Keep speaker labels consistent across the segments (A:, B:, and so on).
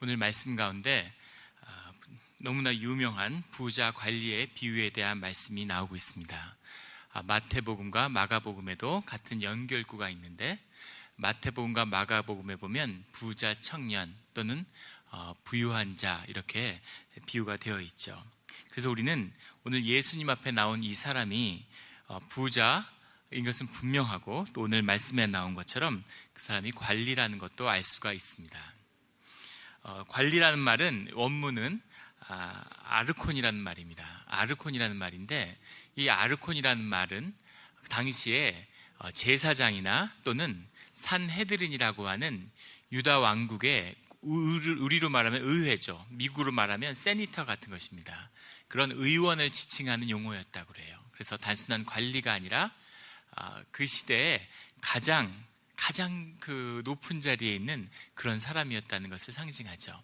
A: 오늘 말씀 가운데 너무나 유명한 부자 관리의 비유에 대한 말씀이 나오고 있습니다. 마태복음과 마가복음에도 같은 연결구가 있는데, 마태복음과 마가복음에 보면 부자 청년 또는 부유한 자, 이렇게 비유가 되어 있죠. 그래서 우리는 오늘 예수님 앞에 나온 이 사람이 부자인 것은 분명하고, 또 오늘 말씀에 나온 것처럼 그 사람이 관리라는 것도 알 수가 있습니다. 관리라는 말은 원문은 아르콘이라는 말입니다. 아르콘이라는 말인데, 이 아르콘이라는 말은 당시에 제사장이나 또는 산헤드린이라고 하는 유다 왕국의 우리로 말하면 의회죠. 미국으로 말하면 세니터 같은 것입니다. 그런 의원을 지칭하는 용어였다고 그래요. 그래서 단순한 관리가 아니라 그 시대에 가장 그 높은 자리에 있는 그런 사람이었다는 것을 상징하죠.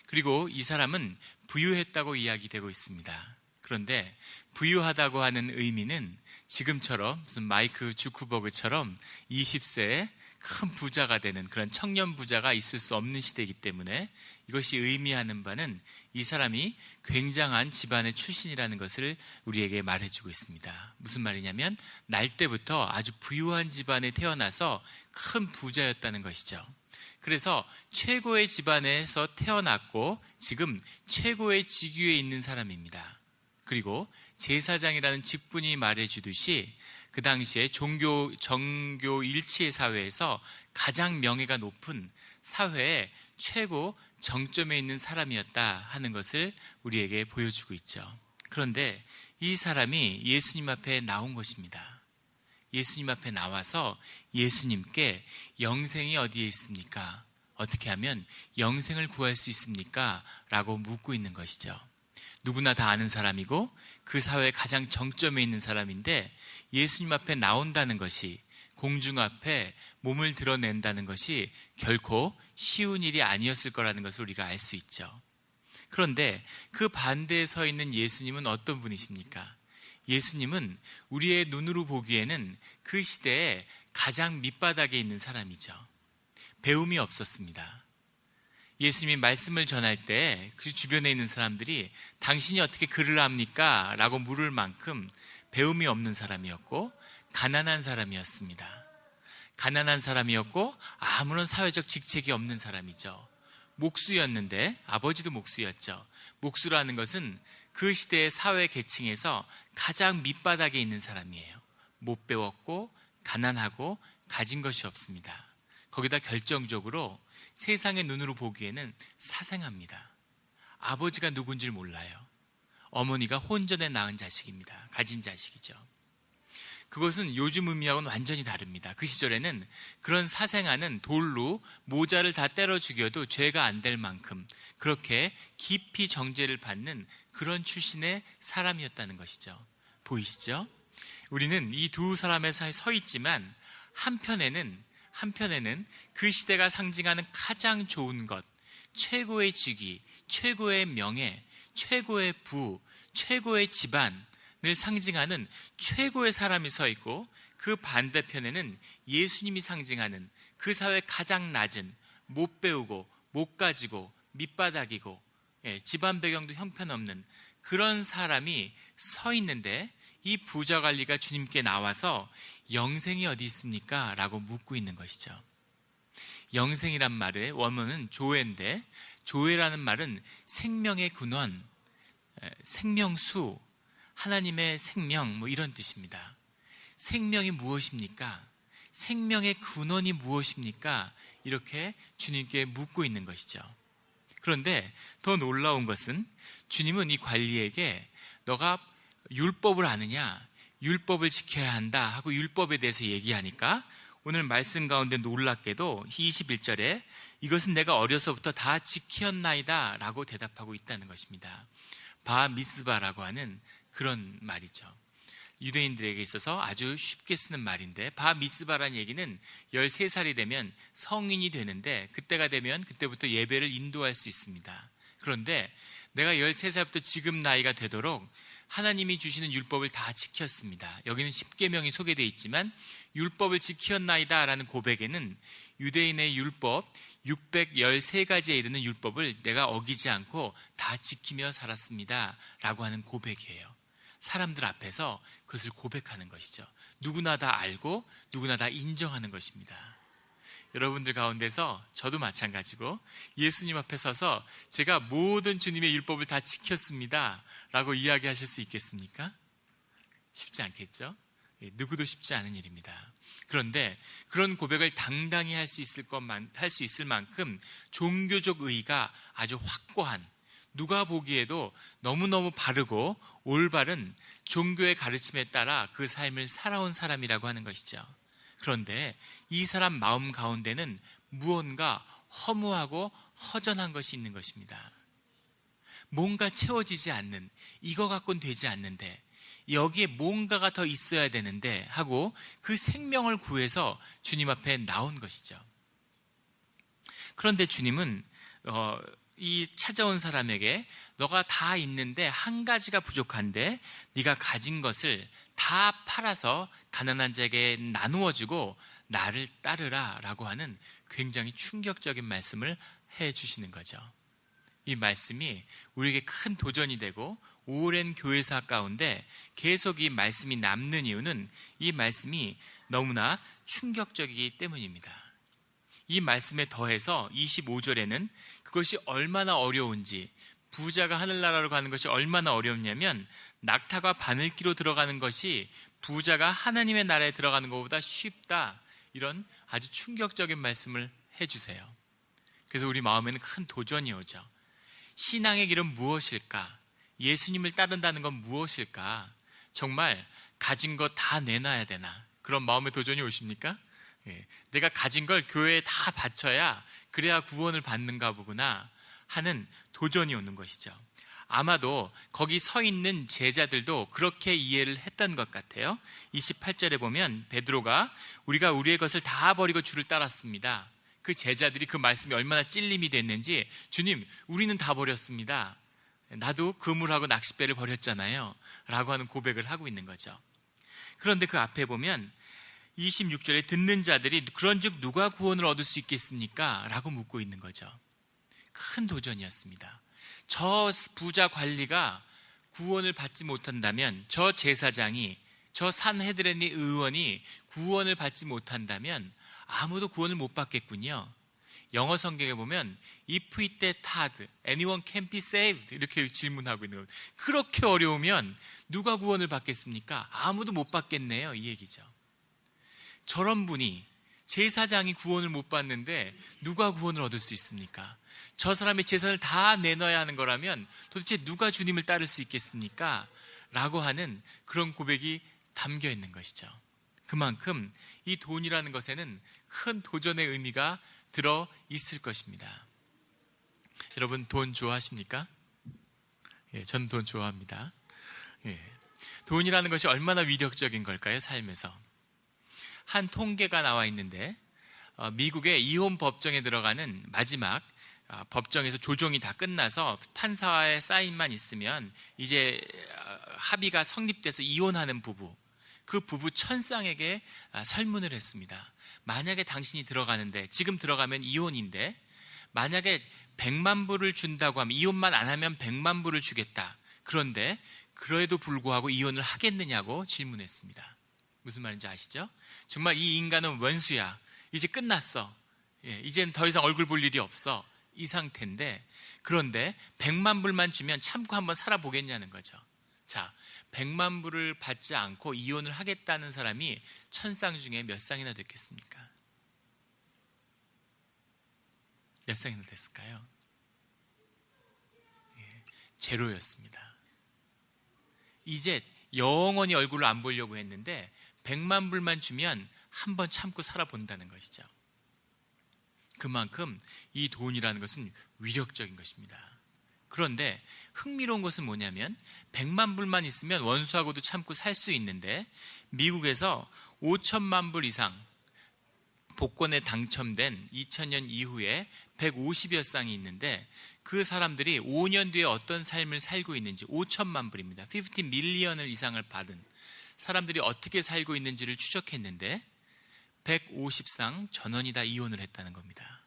A: 그리고 이 사람은 부유했다고 이야기되고 있습니다. 그런데 부유하다고 하는 의미는 지금처럼 무슨 마이크 주크버그처럼 20세에 큰 부자가 되는 그런 청년 부자가 있을 수 없는 시대이기 때문에, 이것이 의미하는 바는 이 사람이 굉장한 집안의 출신이라는 것을 우리에게 말해주고 있습니다. 무슨 말이냐면, 날 때부터 아주 부유한 집안에 태어나서 큰 부자였다는 것이죠. 그래서 최고의 집안에서 태어났고 지금 최고의 직위에 있는 사람입니다. 그리고 제사장이라는 직분이 말해주듯이 그 당시에 정교 일치의 사회에서 가장 명예가 높은 사회의 최고 정점에 있는 사람이었다 하는 것을 우리에게 보여주고 있죠. 그런데 이 사람이 예수님 앞에 나온 것입니다. 예수님 앞에 나와서 예수님께 영생이 어디에 있습니까? 어떻게 하면 영생을 구할 수 있습니까? 라고 묻고 있는 것이죠. 누구나 다 아는 사람이고 그 사회의 가장 정점에 있는 사람인데, 예수님 앞에 나온다는 것이, 공중 앞에 몸을 드러낸다는 것이 결코 쉬운 일이 아니었을 거라는 것을 우리가 알 수 있죠. 그런데 그 반대에 서 있는 예수님은 어떤 분이십니까? 예수님은 우리의 눈으로 보기에는 그 시대에 가장 밑바닥에 있는 사람이죠. 배움이 없었습니다. 예수님이 말씀을 전할 때 그 주변에 있는 사람들이 당신이 어떻게 글을 합니까? 라고 물을 만큼 배움이 없는 사람이었고 가난한 사람이었습니다. 가난한 사람이었고 아무런 사회적 직책이 없는 사람이죠. 목수였는데, 아버지도 목수였죠. 목수라는 것은 그 시대의 사회 계층에서 가장 밑바닥에 있는 사람이에요. 못 배웠고 가난하고 가진 것이 없습니다. 거기다 결정적으로 세상의 눈으로 보기에는 사생합니다. 아버지가 누군지를 몰라요. 어머니가 혼전에 낳은 자식입니다. 가진 자식이죠. 그것은 요즘 의미하고는 완전히 다릅니다. 그 시절에는 그런 사생아는 돌로 모자를 다 때려 죽여도 죄가 안 될 만큼 그렇게 깊이 정죄를 받는 그런 출신의 사람이었다는 것이죠. 보이시죠? 우리는 이 두 사람의 사이에 서 있지만 한편에는 그 시대가 상징하는 가장 좋은 것, 최고의 직위, 최고의 명예, 최고의 부, 최고의 집안을 상징하는 최고의 사람이 서 있고, 그 반대편에는 예수님이 상징하는 그 사회 가장 낮은, 못 배우고 못 가지고 밑바닥이고 집안 배경도 형편없는 그런 사람이 서 있는데, 이 부자 관리가 주님께 나와서 영생이 어디 있습니까? 라고 묻고 있는 것이죠. 영생이란 말의 원문은 조회인데, 조회라는 말은 생명의 근원, 생명수, 하나님의 생명, 이런 뜻입니다. 생명이 무엇입니까? 생명의 근원이 무엇입니까? 이렇게 주님께 묻고 있는 것이죠. 그런데 더 놀라운 것은, 주님은 이 관리에게 너가 율법을 아느냐, 율법을 지켜야 한다 하고 율법에 대해서 얘기하니까, 오늘 말씀 가운데 놀랍게도 21절에 이것은 내가 어려서부터 다 지켰나이다 라고 대답하고 있다는 것입니다. 바 미스바라고 하는 그런 말이죠. 유대인들에게 있어서 아주 쉽게 쓰는 말인데, 바 미스바라는 얘기는 13살이 되면 성인이 되는데, 그때가 되면 그때부터 예배를 인도할 수 있습니다. 그런데 내가 13살부터 지금 나이가 되도록 하나님이 주시는 율법을 다 지켰습니다. 여기는 십계명이 소개되어 있지만 율법을 지켰나이다 라는 고백에는 유대인의 율법 613가지에 이르는 율법을 내가 어기지 않고 다 지키며 살았습니다 라고 하는 고백이에요. 사람들 앞에서 그것을 고백하는 것이죠. 누구나 다 알고 누구나 다 인정하는 것입니다. 여러분들 가운데서 저도 마찬가지고 예수님 앞에 서서 제가 모든 주님의 율법을 다 지켰습니다 라고 이야기하실 수 있겠습니까? 쉽지 않겠죠? 누구도 쉽지 않은 일입니다. 그런데 그런 고백을 당당히 할 수 있을 만큼 종교적 의의가 아주 확고한, 누가 보기에도 너무너무 바르고 올바른 종교의 가르침에 따라 그 삶을 살아온 사람이라고 하는 것이죠. 그런데 이 사람 마음 가운데는 무언가 허무하고 허전한 것이 있는 것입니다. 뭔가 채워지지 않는, 이거 갖고는 되지 않는데 여기에 뭔가가 더 있어야 되는데 하고 그 생명을 구해서 주님 앞에 나온 것이죠. 그런데 주님은 이 찾아온 사람에게 너가 다 있는데 한 가지가 부족한데 네가 가진 것을 다 팔아서 가난한 자에게 나누어 주고 나를 따르라 라고 하는 굉장히 충격적인 말씀을 해주시는 거죠. 이 말씀이 우리에게 큰 도전이 되고 오랜 교회사 가운데 계속 이 말씀이 남는 이유는 이 말씀이 너무나 충격적이기 때문입니다. 이 말씀에 더해서 25절에는 그것이 얼마나 어려운지, 부자가 하늘나라로 가는 것이 얼마나 어렵냐면 낙타가 바늘기로 들어가는 것이 부자가 하나님의 나라에 들어가는 것보다 쉽다, 이런 아주 충격적인 말씀을 해주세요. 그래서 우리 마음에는 큰 도전이 오죠. 신앙의 길은 무엇일까? 예수님을 따른다는 건 무엇일까? 정말 가진 거 다 내놔야 되나? 그런 마음의 도전이 오십니까? 내가 가진 걸 교회에 다 바쳐야 그래야 구원을 받는가 보구나 하는 도전이 오는 것이죠. 아마도 거기 서 있는 제자들도 그렇게 이해를 했던 것 같아요. 28절에 보면 베드로가 우리가 우리의 것을 다 버리고 주를 따랐습니다. 그 제자들이 그 말씀이 얼마나 찔림이 됐는지, 주님 우리는 다 버렸습니다. 나도 그물하고 낚싯배를 버렸잖아요 라고 하는 고백을 하고 있는 거죠. 그런데 그 앞에 보면 26절에 듣는 자들이 그런즉 누가 구원을 얻을 수 있겠습니까? 라고 묻고 있는 거죠. 큰 도전이었습니다. 저 부자 관리가 구원을 받지 못한다면, 저 제사장이, 저 산헤드레니 의원이 구원을 받지 못한다면 아무도 구원을 못 받겠군요. 영어 성경에 보면 If it hard, anyone can be saved 이렇게 질문하고 있는 겁니다. 그렇게 어려우면 누가 구원을 받겠습니까? 아무도 못 받겠네요, 이 얘기죠. 저런 분이, 제사장이 구원을 못 받는데 누가 구원을 얻을 수 있습니까? 저 사람의 재산을 다 내놔야 하는 거라면 도대체 누가 주님을 따를 수 있겠습니까? 라고 하는 그런 고백이 담겨 있는 것이죠. 그만큼 이 돈이라는 것에는 큰 도전의 의미가 들어 있을 것입니다. 여러분 돈 좋아하십니까? 예, 전 돈 좋아합니다. 예, 돈이라는 것이 얼마나 위력적인 걸까요? 삶에서. 한 통계가 나와 있는데 미국의 이혼 법정에 들어가는 마지막 법정에서 조정이 다 끝나서 판사의 사인만 있으면 이제 합의가 성립돼서 이혼하는 부부, 그 부부 천쌍에게 설문을 했습니다. 만약에 당신이 들어가는데, 지금 들어가면 이혼인데 만약에 100만 불을 준다고 하면, 이혼만 안 하면 100만 불을 주겠다. 그런데 그래도 불구하고 이혼을 하겠느냐고 질문했습니다. 무슨 말인지 아시죠? 정말 이 인간은 원수야. 이제 끝났어. 이제는 더 이상 얼굴 볼 일이 없어. 이 상태인데, 그런데 100만 불만 주면 참고 한번 살아보겠냐는 거죠. 자, 100만 불을 받지 않고 이혼을 하겠다는 사람이 천쌍 중에 몇 쌍이나 됐겠습니까? 몇 쌍이나 됐을까요? 제로였습니다. 이제 영원히 얼굴을 안 보려고 했는데 100만 불만 주면 한번 참고 살아본다는 것이죠. 그만큼 이 돈이라는 것은 위력적인 것입니다. 그런데 흥미로운 것은 뭐냐면 100만 불만 있으면 원수하고도 참고 살 수 있는데, 미국에서 5천만 불 이상 복권에 당첨된 2000년 이후에 150여 쌍이 있는데 그 사람들이 5년 뒤에 어떤 삶을 살고 있는지 5천만 불입니다. 50 밀리언을 이상을 받은 사람들이 어떻게 살고 있는지를 추적했는데 150쌍 전원이 다 이혼을 했다는 겁니다.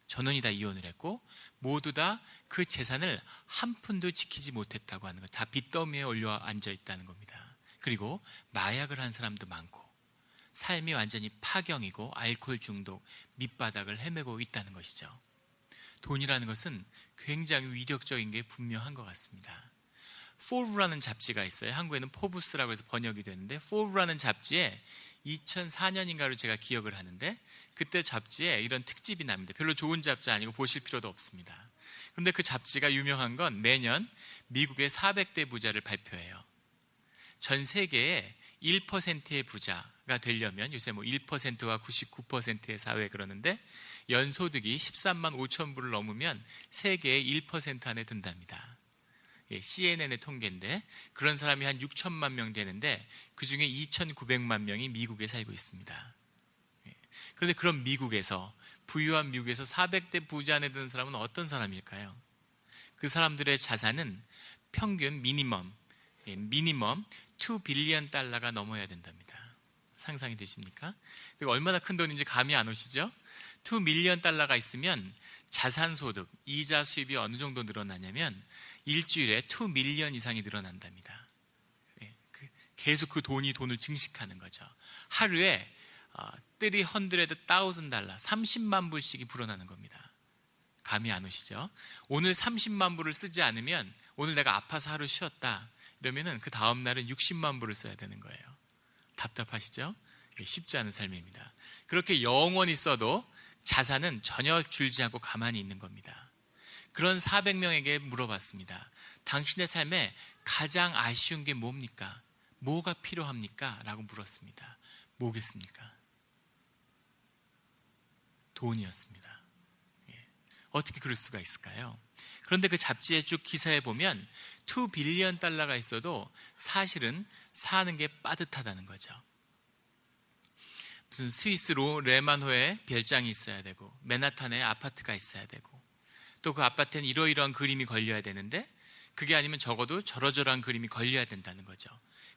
A: 전원이 다 이혼을 했고 모두 다 그 재산을 한 푼도 지키지 못했다고 하는 것, 다 빚더미에 올려 앉아 있다는 겁니다. 그리고 마약을 한 사람도 많고 삶이 완전히 파경이고 알코올 중독, 밑바닥을 헤매고 있다는 것이죠. 돈이라는 것은 굉장히 위력적인 게 분명한 것 같습니다. 포브라는 잡지가 있어요. 한국에는 포브스라고 해서 번역이 되는데 포브라는 잡지에 2004년인가로 제가 기억을 하는데 그때 잡지에 이런 특집이 납니다. 별로 좋은 잡지 아니고 보실 필요도 없습니다. 그런데 그 잡지가 유명한 건 매년 미국의 400대 부자를 발표해요. 전 세계에 1%의 부자가 되려면 요새 뭐 1%와 99%의 사회 그러는데 연소득이 13만 5천 불을 넘으면 세계의 1% 안에 든답니다. CNN의 통계인데 그런 사람이 한 6천만 명 되는데 그중에 2,900만 명이 미국에 살고 있습니다. 그런데 그런 미국에서 부유한 미국에서 400대 부자 안에 드는 사람은 어떤 사람일까요? 그 사람들의 자산은 평균 미니멈 2 빌리언 달러가 넘어야 된답니다. 상상이 되십니까? 얼마나 큰 돈인지 감이 안 오시죠? 2 밀리언 달러가 있으면 자산소득, 이자 수입이 어느 정도 늘어나냐면 일주일에 2 밀리언 이상이 늘어난답니다. 계속 그 돈을 증식하는 거죠. 하루에 300,000 달러, 30만 불씩이 불어나는 겁니다. 감이 안 오시죠? 오늘 30만 불을 쓰지 않으면 오늘 내가 아파서 하루 쉬었다. 이러면은 그 다음 날은 60만 불을 써야 되는 거예요. 답답하시죠? 쉽지 않은 삶입니다. 그렇게 영원히 써도 자산은 전혀 줄지 않고 가만히 있는 겁니다. 그런 400명에게 물어봤습니다. 당신의 삶에 가장 아쉬운 게 뭡니까? 뭐가 필요합니까? 라고 물었습니다. 뭐겠습니까? 돈이었습니다. 어떻게 그럴 수가 있을까요? 그런데 그 잡지의 쭉 기사에 보면 2 빌리언 달러가 있어도 사실은 사는 게 빠듯하다는 거죠. 무슨 스위스로 레만호에 별장이 있어야 되고 맨하탄에 아파트가 있어야 되고 또 그 아파트에는 이러이러한 그림이 걸려야 되는데 그게 아니면 적어도 저러저러한 그림이 걸려야 된다는 거죠.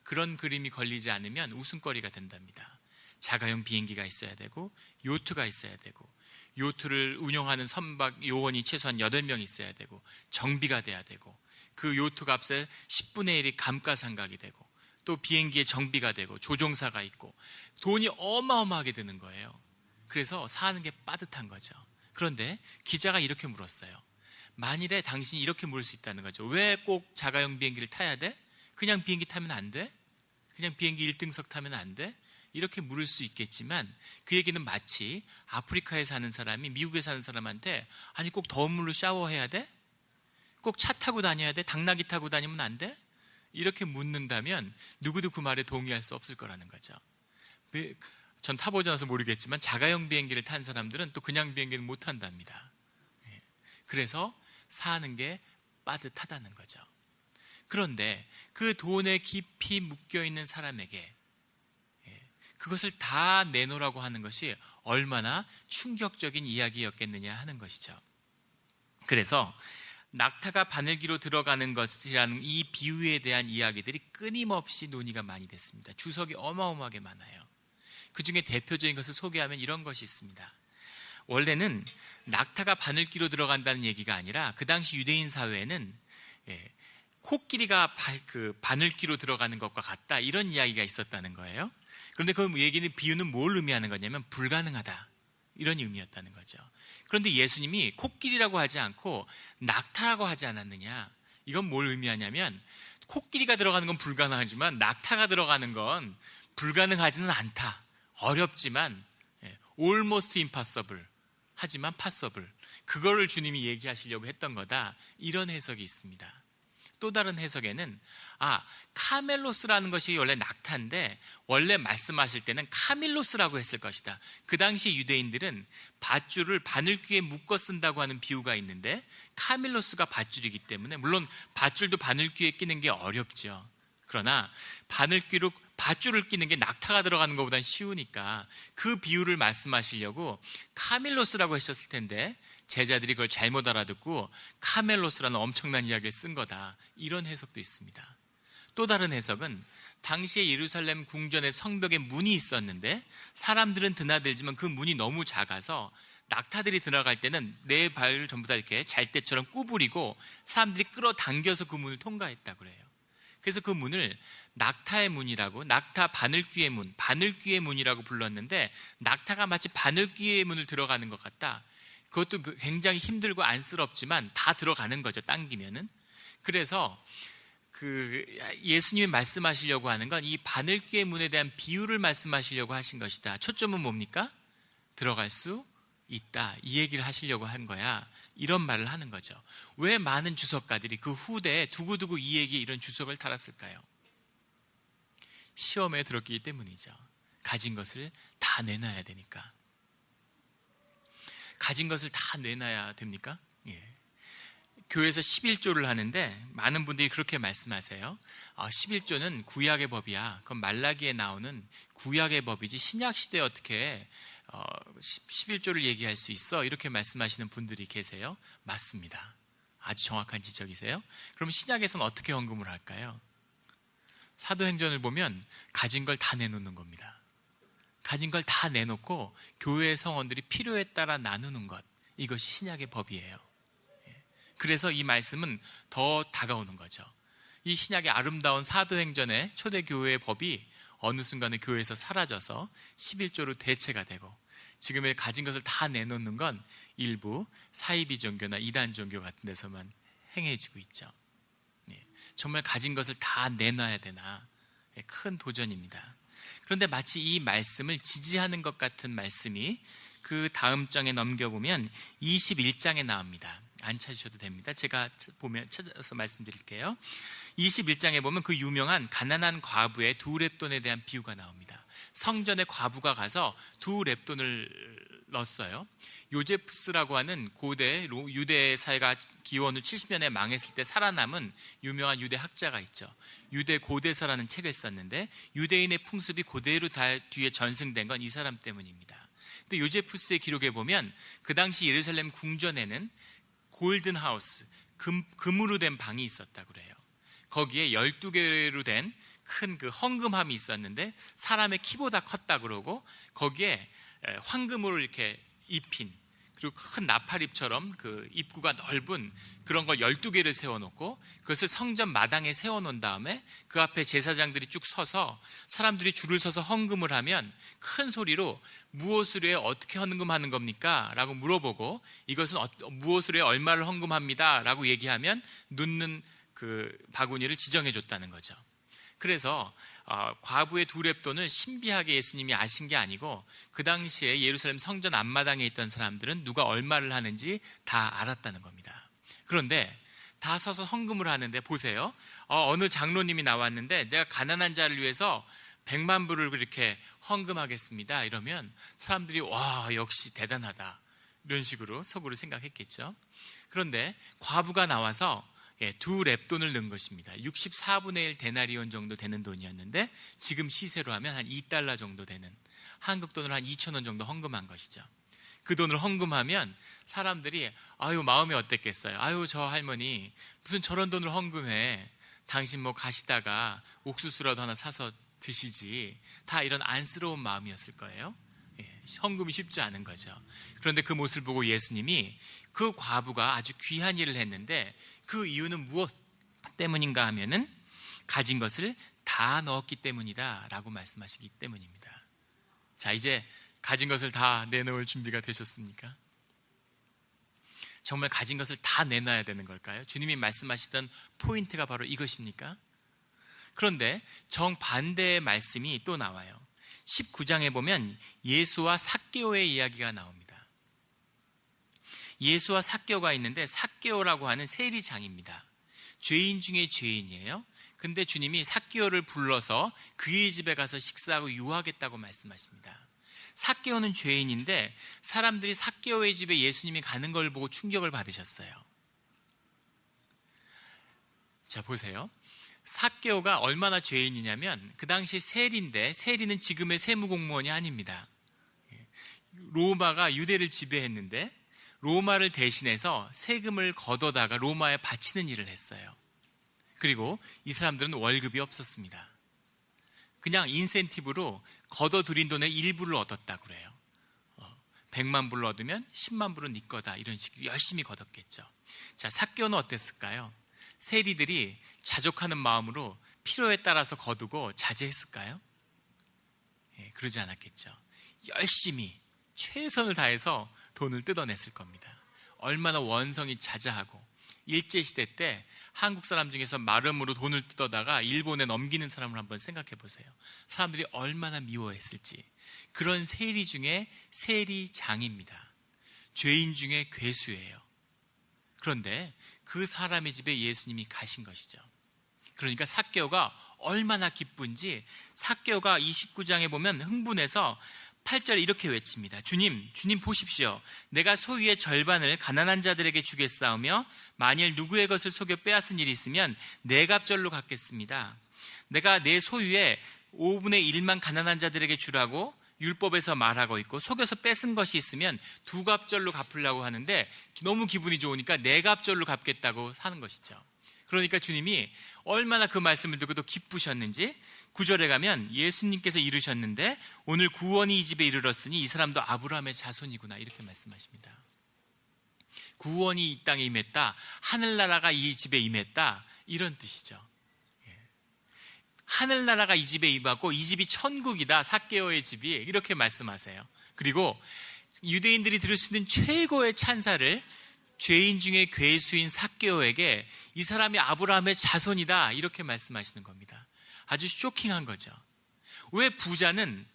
A: 그런 그림이 걸리지 않으면 웃음거리가 된답니다. 자가용 비행기가 있어야 되고 요트가 있어야 되고 요트를 운영하는 선박 요원이 최소한 8명 있어야 되고 정비가 돼야 되고 그 요트 값의 10분의 1이 감가상각이 되고 또 비행기에 정비가 되고 조종사가 있고 돈이 어마어마하게 드는 거예요. 그래서 사는 게 빠듯한 거죠. 그런데 기자가 이렇게 물었어요. 만일에 당신이 이렇게 물을 수 있다는 거죠. 왜 꼭 자가용 비행기를 타야 돼? 그냥 비행기 타면 안 돼? 그냥 비행기 1등석 타면 안 돼? 이렇게 물을 수 있겠지만 그 얘기는 마치 아프리카에 사는 사람이 미국에 사는 사람한테 아니 꼭 더운 물로 샤워해야 돼? 꼭 차 타고 다녀야 돼? 당나귀 타고 다니면 안 돼? 이렇게 묻는다면 누구도 그 말에 동의할 수 없을 거라는 거죠. 전 타보지 않아서 모르겠지만 자가용 비행기를 탄 사람들은 또 그냥 비행기는 못 탄답니다. 그래서 사는 게 빠듯하다는 거죠. 그런데 그 돈에 깊이 묶여있는 사람에게 그것을 다 내놓으라고 하는 것이 얼마나 충격적인 이야기였겠느냐 하는 것이죠. 그래서 낙타가 바늘기로 들어가는 것이라는 이 비유에 대한 이야기들이 끊임없이 논의가 많이 됐습니다. 주석이 어마어마하게 많아요. 그 중에 대표적인 것을 소개하면 이런 것이 있습니다. 원래는 낙타가 바늘기로 들어간다는 얘기가 아니라 그 당시 유대인 사회에는 코끼리가 바늘기로 들어가는 것과 같다 이런 이야기가 있었다는 거예요. 그런데 그 얘기는 비유는 뭘 의미하는 거냐면 불가능하다 이런 의미였다는 거죠. 그런데 예수님이 코끼리라고 하지 않고 낙타라고 하지 않았느냐. 이건 뭘 의미하냐면 코끼리가 들어가는 건 불가능하지만 낙타가 들어가는 건 불가능하지는 않다. 어렵지만 almost impossible 하지만 possible. 그거를 주님이 얘기하시려고 했던 거다. 이런 해석이 있습니다. 또 다른 해석에는 카멜로스라는 것이 원래 낙타인데 원래 말씀하실 때는 카밀로스라고 했을 것이다. 그 당시 유대인들은 밧줄을 바늘귀에 묶어 쓴다고 하는 비유가 있는데 카밀로스가 밧줄이기 때문에 물론 밧줄도 바늘귀에 끼는 게 어렵죠. 그러나 밧줄을 끼는 게 낙타가 들어가는 것보단 쉬우니까 그 비유를 말씀하시려고 카멜로스라고 하셨을 텐데 제자들이 그걸 잘못 알아듣고 카멜로스라는 엄청난 이야기를 쓴 거다, 이런 해석도 있습니다. 또 다른 해석은 당시에 예루살렘 궁전에 성벽에 문이 있었는데 사람들은 드나들지만 그 문이 너무 작아서 낙타들이 들어갈 때는 내 발을 전부 다 이렇게 잘 때처럼 구부리고 사람들이 끌어당겨서 그 문을 통과했다고 그래요. 그래서 그 문을 낙타의 문이라고, 낙타 바늘귀의 문, 바늘귀의 문이라고 불렀는데 낙타가 마치 바늘귀의 문을 들어가는 것 같다. 그것도 굉장히 힘들고 안쓰럽지만 다 들어가는 거죠, 당기면은. 그래서 예수님이 말씀하시려고 하는 건 이 바늘귀의 문에 대한 비유를 말씀하시려고 하신 것이다. 초점은 뭡니까? 들어갈 수 있다, 이 얘기를 하시려고 한 거야, 이런 말을 하는 거죠. 왜 많은 주석가들이 그 후대에 두고두고 이 얘기에 이런 주석을 달았을까요? 시험에 들었기 때문이죠. 가진 것을 다 내놔야 되니까. 가진 것을 다 내놔야 됩니까? 예. 교회에서 11조를 하는데 많은 분들이 그렇게 말씀하세요. 11조는 구약의 법이야. 그건 말라기에 나오는 구약의 법이지 신약 시대에 어떻게 11조를 얘기할 수 있어? 이렇게 말씀하시는 분들이 계세요. 맞습니다. 아주 정확한 지적이세요. 그럼 신약에서는 어떻게 헌금을 할까요? 사도행전을 보면 가진 걸 다 내놓는 겁니다. 가진 걸 다 내놓고 교회의 성원들이 필요에 따라 나누는 것, 이것이 신약의 법이에요. 그래서 이 말씀은 더 다가오는 거죠. 이 신약의 아름다운 사도행전의 초대교회의 법이 어느 순간에 교회에서 사라져서 11조로 대체가 되고, 지금의 가진 것을 다 내놓는 건 일부 사이비 종교나 이단 종교 같은 데서만 행해지고 있죠. 정말 가진 것을 다 내놔야 되나, 큰 도전입니다. 그런데 마치 이 말씀을 지지하는 것 같은 말씀이 그 다음 장에 넘겨보면 21장에 나옵니다. 안 찾으셔도 됩니다. 제가 찾아서 말씀드릴게요. 21장에 보면 그 유명한 가난한 과부의 두 렙돈에 대한 비유가 나옵니다. 성전에 과부가 가서 두 렙돈을 넣었어요. 요제푸스라고 하는 고대 유대 사회가 기원 후 70년에 망했을 때 살아남은 유명한 유대 학자가 있죠. 유대 고대서라는 책을 썼는데 유대인의 풍습이 그대로 다 뒤에 전승된 건 이 사람 때문입니다. 근데 요제푸스의 기록에 보면 그 당시 예루살렘 궁전에는 골든하우스, 금으로 된 방이 있었다고 그래요. 거기에 12개로 된 큰 그 헌금함이 있었는데 사람의 키보다 컸다 그러고, 거기에 황금으로 이렇게 입힌, 그리고 큰 나팔잎처럼 그 입구가 넓은 그런 걸 12개를 세워놓고 그것을 성전 마당에 세워놓은 다음에 그 앞에 제사장들이 쭉 서서 사람들이 줄을 서서 헌금을 하면 큰 소리로 무엇을 위해 어떻게 헌금하는 겁니까? 라고 물어보고, 이것은 무엇을 위해 얼마를 헌금합니다 라고 얘기하면 눕는 그 바구니를 지정해 줬다는 거죠. 그래서 과부의 두 렙돈을 신비하게 예수님이 아신 게 아니고 그 당시에 예루살렘 성전 앞마당에 있던 사람들은 누가 얼마를 하는지 다 알았다는 겁니다. 그런데 다 서서 헌금을 하는데 보세요. 어느 장로님이 나왔는데 제가 가난한 자를 위해서 100만 불을 그렇게 헌금하겠습니다, 이러면 사람들이 와, 역시 대단하다, 이런 식으로 속으로 생각했겠죠. 그런데 과부가 나와서 두 렙돈을 넣은 것입니다. 64분의 1 데나리온 정도 되는 돈이었는데 지금 시세로 하면 한 2달러 정도 되는, 한국 돈으로 한 2,000원 정도 헌금한 것이죠. 그 돈을 헌금하면 사람들이 아유, 마음이 어땠겠어요. 아유, 저 할머니 무슨 저런 돈을 헌금해, 당신 뭐 가시다가 옥수수라도 하나 사서 드시지, 다 이런 안쓰러운 마음이었을 거예요. 헌금이 쉽지 않은 거죠. 그런데 그 모습을 보고 예수님이 그 과부가 아주 귀한 일을 했는데 그 이유는 무엇 때문인가 하면은 가진 것을 다 넣었기 때문이다 라고 말씀하시기 때문입니다. 자, 이제 가진 것을 다 내놓을 준비가 되셨습니까? 정말 가진 것을 다 내놔야 되는 걸까요? 주님이 말씀하시던 포인트가 바로 이것입니까? 그런데 정반대의 말씀이 또 나와요. 19장에 보면 예수와 삭개오의 이야기가 나옵니다. 예수와 삭개오가 있는데 삭개오라고 하는 세리장입니다. 죄인 중에 죄인이에요. 근데 주님이 삭개오를 불러서 그의 집에 가서 식사하고 유하겠다고 말씀하십니다. 삭개오는 죄인인데 사람들이 삭개오의 집에 예수님이 가는 걸 보고 충격을 받으셨어요. 자, 보세요. 삭개오가 얼마나 죄인이냐면 그 당시 세리인데, 세리는 지금의 세무공무원이 아닙니다. 로마가 유대를 지배했는데 로마를 대신해서 세금을 걷어다가 로마에 바치는 일을 했어요. 그리고 이 사람들은 월급이 없었습니다. 그냥 인센티브로 걷어들인 돈의 일부를 얻었다고 그래요. 100만 불을 얻으면 10만 불은 네 거다, 이런 식으로 열심히 걷었겠죠. 자, 삭개오는 어땠을까요? 세리들이 자족하는 마음으로 필요에 따라서 거두고 자제했을까요? 그러지 않았겠죠. 열심히 최선을 다해서 돈을 뜯어냈을 겁니다. 얼마나 원성이 자자하고. 일제시대 때 한국 사람 중에서 마름으로 돈을 뜯어다가 일본에 넘기는 사람을 한번 생각해 보세요. 사람들이 얼마나 미워했을지. 그런 세리 중에 세리장입니다. 죄인 중에 괴수예요. 그런데 그 사람의 집에 예수님이 가신 것이죠. 그러니까 삭개오가 얼마나 기쁜지, 삭개오가 29장에 보면 흥분해서 8절에 이렇게 외칩니다. 주님 보십시오. 내가 소유의 절반을 가난한 자들에게 주겠사오며 만일 누구의 것을 속여 빼앗은 일이 있으면 네 갑절로 갚겠습니다. 내가 내 소유의 5분의 1만 가난한 자들에게 주라고 율법에서 말하고 있고, 속여서 뺏은 것이 있으면 2갑절로 갚으려고 하는데 너무 기분이 좋으니까 4갑절로 갚겠다고 하는 것이죠. 그러니까 주님이 얼마나 그 말씀을 듣고 또 기쁘셨는지 9절에 가면 예수님께서 이르셨는데 오늘 구원이 이 집에 이르렀으니 이 사람도 아브라함의 자손이구나, 이렇게 말씀하십니다. 구원이 이 땅에 임했다, 하늘나라가 이 집에 임했다, 이런 뜻이죠. 하늘나라가 이 집에 임하고 이 집이 천국이다, 삭개오의 집이, 이렇게 말씀하세요. 그리고 유대인들이 들을 수 있는 최고의 찬사를 죄인 중에 괴수인 삭개오에게 이 사람이 아브라함의 자손이다, 이렇게 말씀하시는 겁니다. 아주 쇼킹한 거죠. 왜 부자는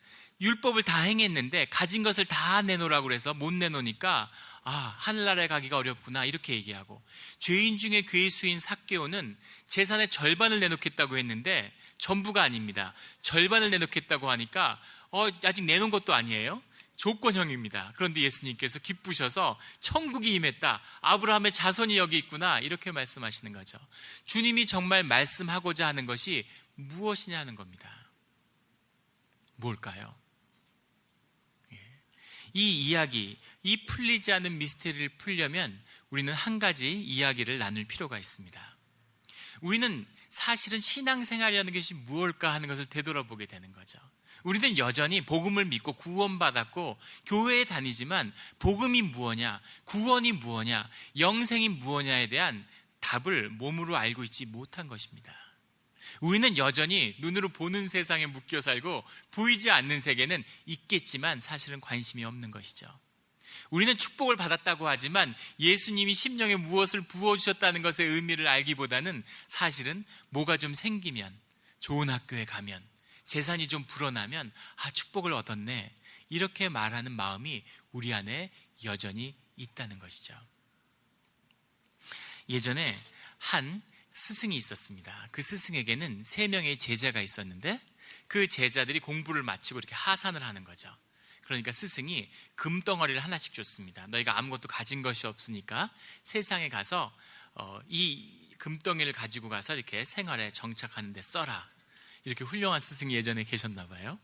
A: 율법을 다 행했는데 가진 것을 다 내놓으라고 해서 못 내놓으니까 하늘나라에 가기가 어렵구나, 이렇게 얘기하고, 죄인 중에 괴수인 삭개오는 재산의 절반을 내놓겠다고 했는데 전부가 아닙니다. 절반을 내놓겠다고 하니까 아직 내놓은 것도 아니에요. 조건형입니다. 그런데 예수님께서 기쁘셔서 천국이 임했다, 아브라함의 자손이 여기 있구나, 이렇게 말씀하시는 거죠. 주님이 정말 말씀하고자 하는 것이 무엇이냐 하는 겁니다. 뭘까요? 이 이야기, 이 풀리지 않은 미스테리를 풀려면 우리는 한 가지 이야기를 나눌 필요가 있습니다. 우리는 사실은 신앙생활이라는 것이 무엇일까 하는 것을 되돌아보게 되는 거죠. 우리는 여전히 복음을 믿고 구원받았고 교회에 다니지만 복음이 무엇냐, 구원이 무엇냐, 영생이 무엇냐에 대한 답을 몸으로 알고 있지 못한 것입니다. 우리는 여전히 눈으로 보는 세상에 묶여 살고 보이지 않는 세계는 있겠지만 사실은 관심이 없는 것이죠. 우리는 축복을 받았다고 하지만 예수님이 심령에 무엇을 부어주셨다는 것의 의미를 알기보다는 사실은 뭐가 좀 생기면, 좋은 학교에 가면, 재산이 좀 불어나면 축복을 얻었네, 이렇게 말하는 마음이 우리 안에 여전히 있다는 것이죠. 예전에 한 스승이 있었습니다. 그 스승에게는 3명의 제자가 있었는데 그 제자들이 공부를 마치고 이렇게 하산을 하는 거죠. 그러니까 스승이 금덩어리를 하나씩 줬습니다. 너희가 아무것도 가진 것이 없으니까 세상에 가서 이 금덩이를 가지고 가서 이렇게 생활에 정착하는 데 써라. 이렇게 훌륭한 스승이 예전에 계셨나 봐요.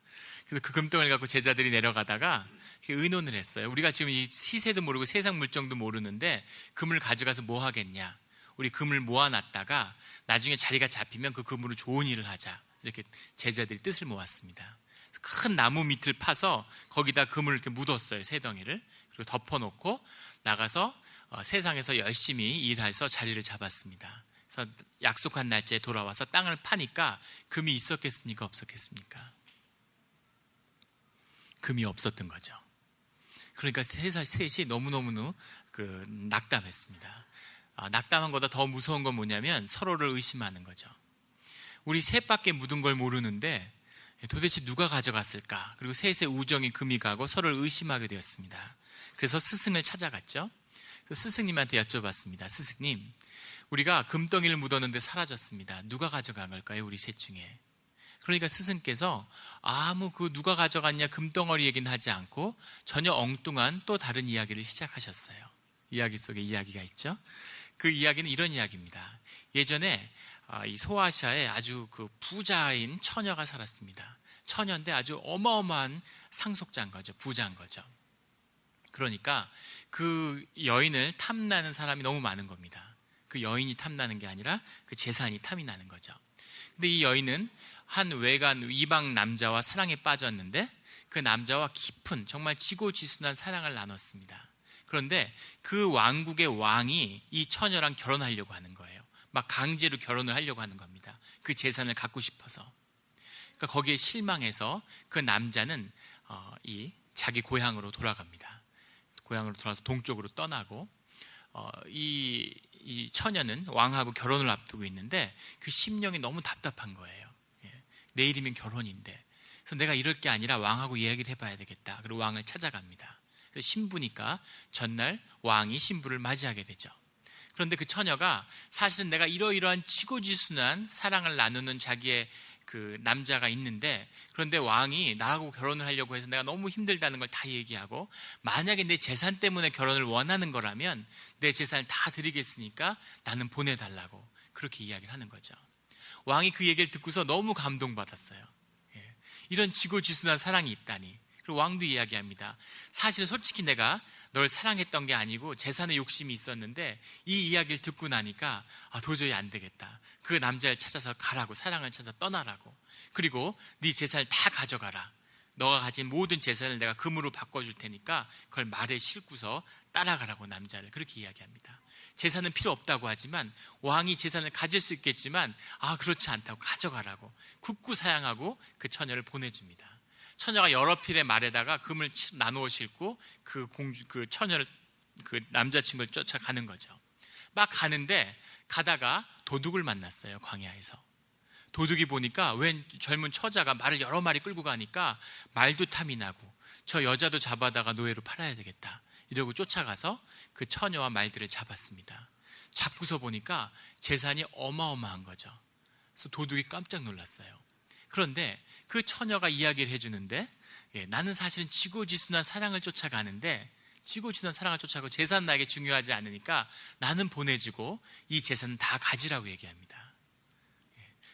A: 그래서 그 금덩이를 갖고 제자들이 내려가다가 의논을 했어요. 우리가 지금 이 시세도 모르고 세상 물정도 모르는데 금을 가져가서 뭐 하겠냐, 우리 금을 모아놨다가 나중에 자리가 잡히면 그 금으로 좋은 일을 하자, 이렇게 제자들이 뜻을 모았습니다. 큰 나무 밑을 파서 거기다 금을 이렇게 묻었어요, 3덩이를. 그리고 덮어놓고 나가서 세상에서 열심히 일해서 자리를 잡았습니다. 그래서 약속한 날짜에 돌아와서 땅을 파니까 금이 있었겠습니까, 없었겠습니까? 금이 없었던 거죠. 그러니까 셋이 너무너무 낙담했습니다. 낙담한 것보다 더 무서운 건 뭐냐면 서로를 의심하는 거죠. 우리 셋밖에 묻은 걸 모르는데 도대체 누가 가져갔을까? 그리고 셋의 우정이 금이 가고 서로를 의심하게 되었습니다. 그래서 스승을 찾아갔죠. 그래서 스승님한테 여쭤봤습니다. 스승님, 우리가 금덩이를 묻었는데 사라졌습니다. 누가 가져간 걸까요, 우리 셋 중에? 그러니까 스승께서 아무 누가 가져갔냐 금덩어리 얘기는 하지 않고 전혀 엉뚱한 또 다른 이야기를 시작하셨어요. 이야기 속에 이야기가 있죠. 그 이야기는 이런 이야기입니다. 예전에 이 소아시아에 아주 그 부자인 처녀가 살았습니다. 처녀인데 아주 어마어마한 상속자인 거죠. 부자인 거죠. 그러니까 그 여인을 탐나는 사람이 너무 많은 겁니다. 그 여인이 탐나는 게 아니라 그 재산이 탐이 나는 거죠. 근데 이 여인은 한 외간 이방 남자와 사랑에 빠졌는데 그 남자와 깊은 정말 지고지순한 사랑을 나눴습니다. 그런데 그 왕국의 왕이 이 처녀랑 결혼하려고 하는 거예요. 막 강제로 결혼을 하려고 하는 겁니다. 그 재산을 갖고 싶어서. 그러니까 거기에 실망해서 그 남자는 이 자기 고향으로 돌아갑니다. 고향으로 돌아서 동쪽으로 떠나고 이 처녀는 왕하고 결혼을 앞두고 있는데 그 심령이 너무 답답한 거예요. 내일이면 결혼인데. 그래서 내가 이럴 게 아니라 왕하고 이야기를 해봐야 되겠다. 그리고 왕을 찾아갑니다. 그래서 신부니까 전날 왕이 신부를 맞이하게 되죠. 그런데 그 처녀가 사실은 내가 이러이러한 지고지순한 사랑을 나누는 자기의 그 남자가 있는데, 그런데 왕이 나하고 결혼을 하려고 해서 내가 너무 힘들다는 걸 다 얘기하고, 만약에 내 재산 때문에 결혼을 원하는 거라면 내 재산을 다 드리겠으니까 나는 보내달라고 그렇게 이야기를 하는 거죠. 왕이 그 얘기를 듣고서 너무 감동받았어요. 이런 지고지순한 사랑이 있다니. 그리고 왕도 이야기합니다. 사실 솔직히 내가 널 사랑했던 게 아니고 재산의 욕심이 있었는데 이 이야기를 듣고 나니까 도저히 안 되겠다. 그 남자를 찾아서 가라고, 사랑을 찾아서 떠나라고. 그리고 네 재산을 다 가져가라. 너가 가진 모든 재산을 내가 금으로 바꿔줄 테니까 그걸 말에 싣고서 따라가라고 남자를 그렇게 이야기합니다. 재산은 필요 없다고 하지만 왕이 재산을 가질 수 있겠지만 그렇지 않다고 가져가라고 굳고 사양하고 그 처녀를 보내줍니다. 처녀가 여러 필의 말에다가 금을 나누어 싣고 그 처녀를, 그 남자친구를 쫓아가는 거죠. 막 가는데 가다가 도둑을 만났어요. 광야에서. 도둑이 보니까 웬 젊은 처자가 말을 여러 마리 끌고 가니까 말도 탐이 나고 저 여자도 잡아다가 노예로 팔아야 되겠다 이러고 쫓아가서 그 처녀와 말들을 잡았습니다. 잡고서 보니까 재산이 어마어마한 거죠. 그래서 도둑이 깜짝 놀랐어요. 그런데 그 처녀가 이야기를 해주는데 나는 사실은 지고지순한 사랑을 쫓아가는데 지고지순한 사랑을 쫓아가고 재산 나에게 중요하지 않으니까 나는 보내주고 이 재산은 다 가지라고 얘기합니다.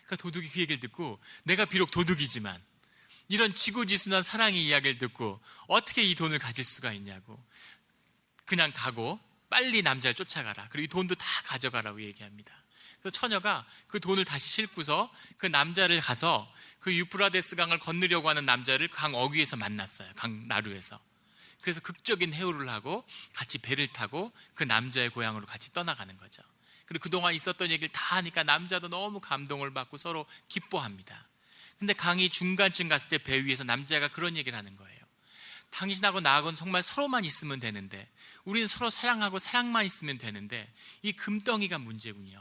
A: 그러니까 도둑이 그 얘기를 듣고 내가 비록 도둑이지만 이런 지고지순한 사랑의 이야기를 듣고 어떻게 이 돈을 가질 수가 있냐고 그냥 가고 빨리 남자를 쫓아가라. 그리고 이 돈도 다 가져가라고 얘기합니다. 그래서 처녀가 그 돈을 다시 싣고서 그 남자를 가서 그 유프라데스 강을 건너려고 하는 남자를 강 어귀에서 만났어요. 강 나루에서. 그래서 극적인 해오를 하고 같이 배를 타고 그 남자의 고향으로 같이 떠나가는 거죠. 그리고 그동안 있었던 얘기를 다 하니까 남자도 너무 감동을 받고 서로 기뻐합니다. 근데 강이 중간쯤 갔을 때 배 위에서 남자가 그런 얘기를 하는 거예요. 당신하고 나하고는 정말 서로만 있으면 되는데, 우리는 서로 사랑하고 사랑만 있으면 되는데 이 금덩이가 문제군요.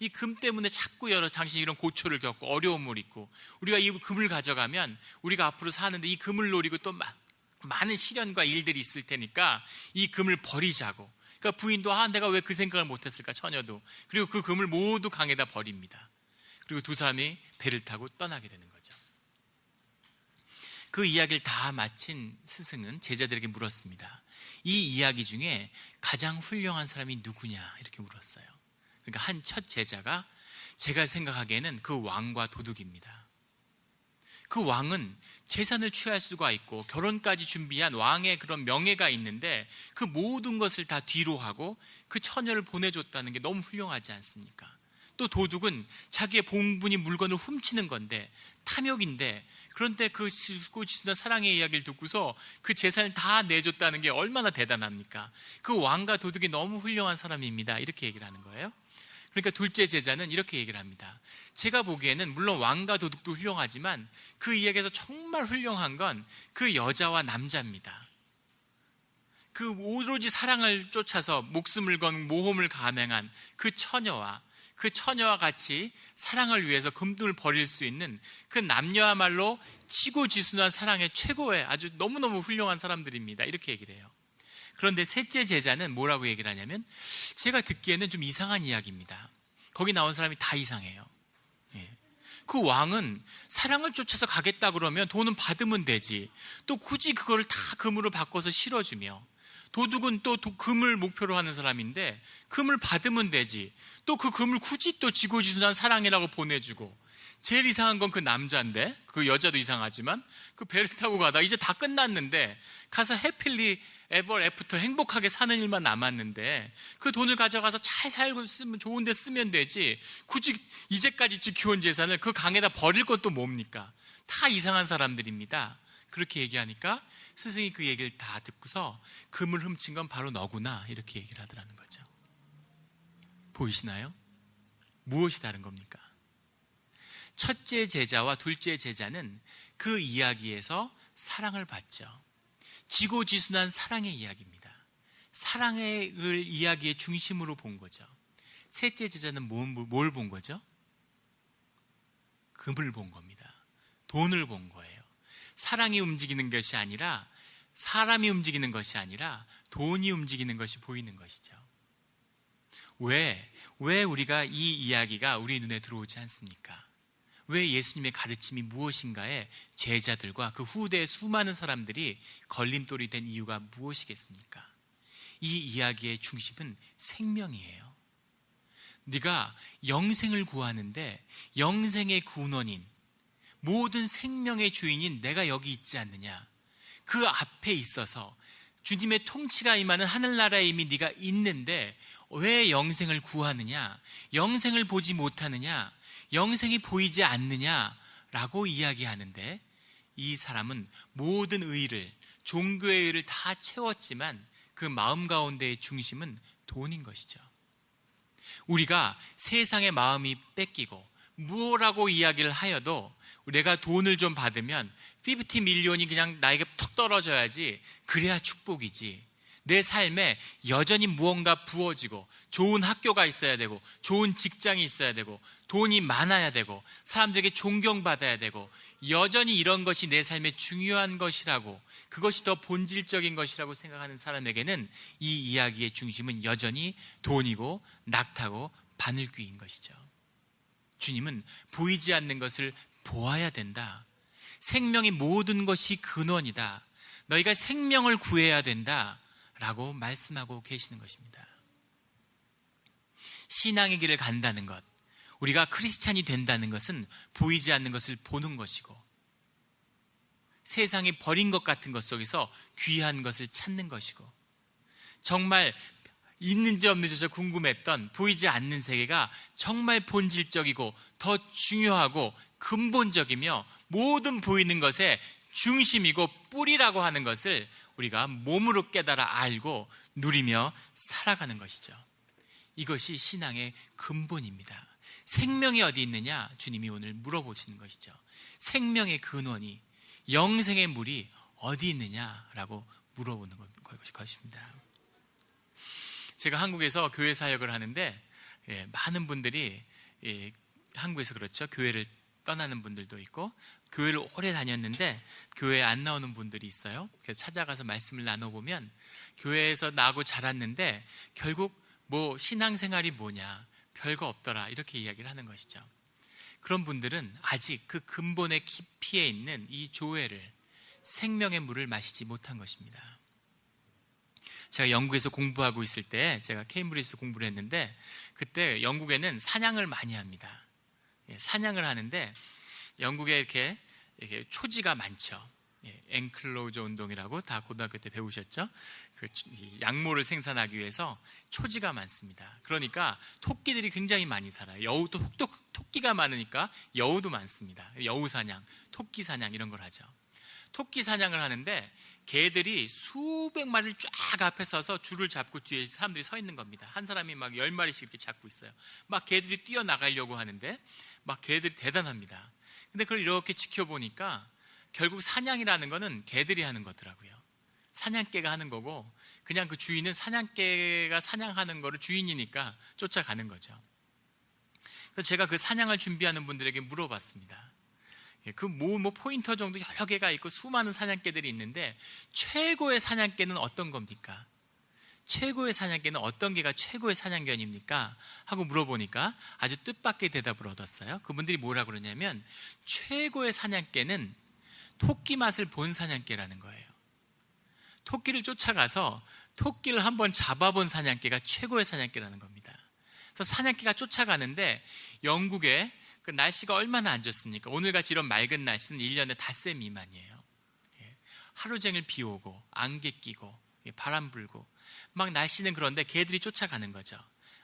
A: 이 금 때문에 자꾸 당신이 이런 고초를 겪고 어려움을 있고, 우리가 이 금을 가져가면 우리가 앞으로 사는데 이 금을 노리고 또 많은 시련과 일들이 있을 테니까 이 금을 버리자고. 그러니까 부인도 내가 왜 그 생각을 못했을까, 처녀도. 그리고 그 금을 모두 강에다 버립니다. 그리고 두 사람이 배를 타고 떠나게 되는 거죠. 그 이야기를 다 마친 스승은 제자들에게 물었습니다. 이 이야기 중에 가장 훌륭한 사람이 누구냐 이렇게 물었어요. 그러니까 한 첫 제자가 제가 생각하기에는 그 왕과 도둑입니다. 그 왕은 재산을 취할 수가 있고 결혼까지 준비한 왕의 그런 명예가 있는데 그 모든 것을 다 뒤로 하고 그 처녀를 보내줬다는 게 너무 훌륭하지 않습니까? 또 도둑은 자기의 봉분이 물건을 훔치는 건데, 탐욕인데, 그런데 그 지고지순한 사랑의 이야기를 듣고서 그 재산을 다 내줬다는 게 얼마나 대단합니까? 그 왕과 도둑이 너무 훌륭한 사람입니다. 이렇게 얘기를 하는 거예요. 그러니까 둘째 제자는 이렇게 얘기를 합니다. 제가 보기에는 물론 왕과 도둑도 훌륭하지만 그 이야기에서 정말 훌륭한 건 그 여자와 남자입니다. 그 오로지 사랑을 쫓아서 목숨을 건 모험을 감행한 그 처녀와 같이 사랑을 위해서 금등을 버릴 수 있는 그 남녀야말로 지고지순한 사랑의 최고의 아주 너무너무 훌륭한 사람들입니다. 이렇게 얘기를 해요. 그런데 셋째 제자는 뭐라고 얘기를 하냐면, 제가 듣기에는 좀 이상한 이야기입니다. 거기 나온 사람이 다 이상해요. 그 왕은 사랑을 쫓아서 가겠다 그러면 돈은 받으면 되지, 또 굳이 그거를 다 금으로 바꿔서 실어주며, 도둑은 또 금을 목표로 하는 사람인데 금을 받으면 되지. 또 그 금을 굳이 또 지고지순한 사랑이라고 보내주고, 제일 이상한 건 그 남자인데, 그 여자도 이상하지만 그 배를 타고 가다 이제 다 끝났는데 가서 해필리 에버 애프터 행복하게 사는 일만 남았는데 그 돈을 가져가서 잘 살고 쓰면, 좋은 데 쓰면 되지, 굳이 이제까지 지켜온 재산을 그 강에다 버릴 것도 뭡니까? 다 이상한 사람들입니다. 그렇게 얘기하니까 스승이 그 얘기를 다 듣고서 금을 훔친 건 바로 너구나, 이렇게 얘기를 하더라는 거죠. 보이시나요? 무엇이 다른 겁니까? 첫째 제자와 둘째 제자는 그 이야기에서 사랑을 받죠. 지고지순한 사랑의 이야기입니다. 사랑을 이야기의 중심으로 본 거죠. 셋째 제자는 뭘 본 거죠? 금을 본 겁니다. 돈을 본 거예요. 사랑이 움직이는 것이 아니라, 사람이 움직이는 것이 아니라 돈이 움직이는 것이 보이는 것이죠. 왜 우리가 이 이야기가 우리 눈에 들어오지 않습니까? 왜 예수님의 가르침이 무엇인가에 제자들과 그 후대의 수많은 사람들이 걸림돌이 된 이유가 무엇이겠습니까? 이 이야기의 중심은 생명이에요. 네가 영생을 구하는데 영생의 근원인, 모든 생명의 주인인 내가 여기 있지 않느냐? 그 앞에 있어서 주님의 통치가 임하는 하늘나라에 이미 네가 있는데 왜 영생을 구하느냐? 영생을 보지 못하느냐? 영생이 보이지 않느냐라고 이야기하는데, 이 사람은 모든 의를, 종교의 의를 다 채웠지만 그 마음 가운데의 중심은 돈인 것이죠. 우리가 세상의 마음이 뺏기고 무엇라고 이야기를 하여도 내가 돈을 좀 받으면 50 밀리언이 그냥 나에게 턱 떨어져야지, 그래야 축복이지. 내 삶에 여전히 무언가 부어지고 좋은 학교가 있어야 되고 좋은 직장이 있어야 되고 돈이 많아야 되고 사람들에게 존경받아야 되고 여전히 이런 것이 내 삶에 중요한 것이라고, 그것이 더 본질적인 것이라고 생각하는 사람에게는 이 이야기의 중심은 여전히 돈이고 낙타고 바늘귀인 것이죠. 주님은 보이지 않는 것을 보아야 된다. 생명의 모든 것이 근원이다. 너희가 생명을 구해야 된다 라고 말씀하고 계시는 것입니다. 신앙의 길을 간다는 것, 우리가 크리스찬이 된다는 것은 보이지 않는 것을 보는 것이고, 세상이 버린 것 같은 것 속에서 귀한 것을 찾는 것이고, 정말 있는지 없는지 궁금했던 보이지 않는 세계가 정말 본질적이고 더 중요하고 근본적이며 모든 보이는 것의 중심이고 뿌리라고 하는 것을 우리가 몸으로 깨달아 알고 누리며 살아가는 것이죠. 이것이 신앙의 근본입니다. 생명이 어디 있느냐? 주님이 오늘 물어보시는 것이죠. 생명의 근원이, 영생의 물이 어디 있느냐라고 물어보는 것입니다. 제가 한국에서 교회 사역을 하는데 많은 분들이 한국에서 그렇죠. 교회를 떠나는 분들도 있고 교회를 오래 다녔는데 교회에 안 나오는 분들이 있어요. 그래서 찾아가서 말씀을 나눠보면 교회에서 나고 자랐는데 결국 뭐 신앙생활이 뭐냐, 별거 없더라, 이렇게 이야기를 하는 것이죠. 그런 분들은 아직 그 근본의 깊이에 있는 이 조회를, 생명의 물을 마시지 못한 것입니다. 제가 영국에서 공부하고 있을 때, 제가 케임브리지에서 공부를 했는데 그때 영국에는 사냥을 많이 합니다. 사냥을 하는데 영국에 이렇게 초지가 많죠. 앵클로저 운동이라고 다 고등학교 때 배우셨죠? 그 양모를 생산하기 위해서 초지가 많습니다. 그러니까 토끼들이 굉장히 많이 살아요. 여우도 토끼가 많으니까 여우도 많습니다. 여우 사냥, 토끼 사냥 이런 걸 하죠. 토끼 사냥을 하는데 개들이 수백 마리를 쫙 앞에 서서 줄을 잡고 뒤에 사람들이 서 있는 겁니다. 한 사람이 막 10마리씩 이렇게 잡고 있어요. 막 개들이 뛰어나가려고 하는데 막 개들이 대단합니다. 근데 그걸 이렇게 지켜보니까 결국 사냥이라는 거는 개들이 하는 거더라고요. 사냥개가 하는 거고, 그냥 그 주인은 사냥개가 사냥하는 거를 주인이니까 쫓아가는 거죠. 그래서 제가 그 사냥을 준비하는 분들에게 물어봤습니다. 그 포인터 정도 여러 개가 있고 수많은 사냥개들이 있는데 최고의 사냥개는 어떤 겁니까? 최고의 사냥개는 어떤 개가 최고의 사냥견입니까? 하고 물어보니까 아주 뜻밖의 대답을 얻었어요. 그분들이 뭐라 그러냐면 최고의 사냥개는 토끼 맛을 본 사냥개라는 거예요. 토끼를 쫓아가서 토끼를 한번 잡아본 사냥개가 최고의 사냥개라는 겁니다. 그래서 사냥개가 쫓아가는데 영국에 그 날씨가 얼마나 안 좋습니까? 오늘같이 이런 맑은 날씨는 1년에 닷새 미만이에요. 하루 종일 비 오고 안개 끼고 바람 불고 막 날씨는 그런데 개들이 쫓아가는 거죠.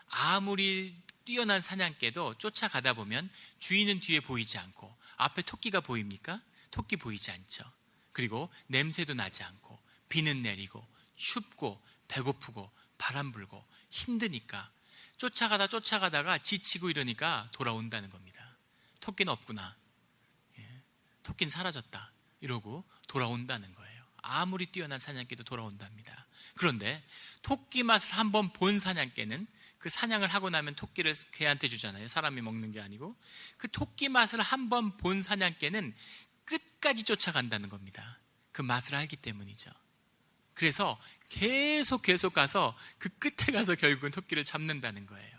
A: 아무리 뛰어난 사냥개도 쫓아가다 보면 주인은 뒤에 보이지 않고 앞에 토끼가 보입니까? 토끼 보이지 않죠. 그리고 냄새도 나지 않고 비는 내리고 춥고 배고프고 바람 불고 힘드니까 쫓아가다가 지치고 이러니까 돌아온다는 겁니다. 토끼는 없구나. 토끼는 사라졌다. 이러고 돌아온다는 거예요. 아무리 뛰어난 사냥개도 돌아온답니다. 그런데 토끼 맛을 한번 본 사냥개는 그 사냥을 하고 나면 토끼를 개한테 주잖아요. 사람이 먹는 게 아니고. 그 토끼 맛을 한번 본 사냥개는 끝까지 쫓아간다는 겁니다. 그 맛을 알기 때문이죠. 그래서 계속 가서 그 끝에 가서 결국은 토끼를 잡는다는 거예요.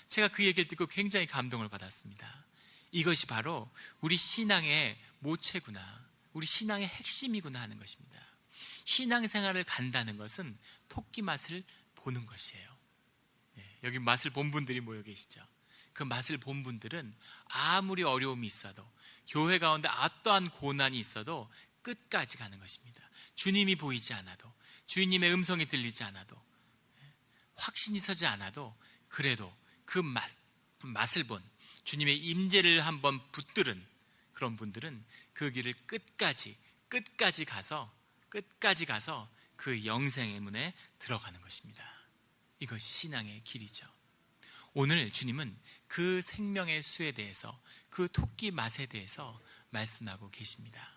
A: 제가 그 얘기를 듣고 굉장히 감동을 받았습니다. 이것이 바로 우리 신앙의 모체구나, 우리 신앙의 핵심이구나 하는 것입니다. 신앙생활을 간다는 것은 토끼 맛을 보는 것이에요. 여기 맛을 본 분들이 모여 계시죠. 그 맛을 본 분들은 아무리 어려움이 있어도, 교회 가운데 어떠한 고난이 있어도 끝까지 가는 것입니다. 주님이 보이지 않아도, 주님의 음성이 들리지 않아도, 확신이 서지 않아도, 그래도 그 맛을 본 주님의 임재를 한번 붙들은 그런 분들은 그 길을 끝까지 가서 그 영생의 문에 들어가는 것입니다. 이것이 신앙의 길이죠. 오늘 주님은 그 생명의 수에 대해서, 그 토끼 맛에 대해서 말씀하고 계십니다.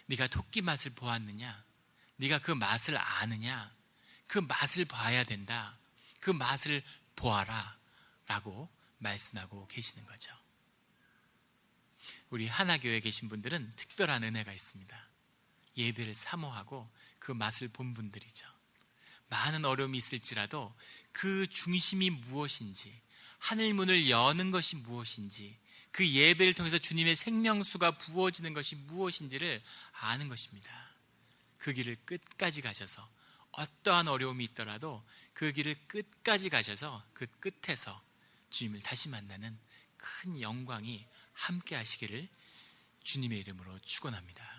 A: 네가 토끼 맛을 보았느냐? 네가 그 맛을 아느냐? 그 맛을 봐야 된다. 그 맛을 보아라 라고 말씀하고 계시는 거죠. 우리 하나교회에 계신 분들은 특별한 은혜가 있습니다. 예배를 사모하고 그 맛을 본 분들이죠. 많은 어려움이 있을지라도 그 중심이 무엇인지, 하늘문을 여는 것이 무엇인지, 그 예배를 통해서 주님의 생명수가 부어지는 것이 무엇인지를 아는 것입니다. 그 길을 끝까지 가셔서 어떠한 어려움이 있더라도 그 길을 끝까지 가셔서 그 끝에서 주님을 다시 만나는 큰 영광이 함께 하시기를 주님의 이름으로 축원합니다.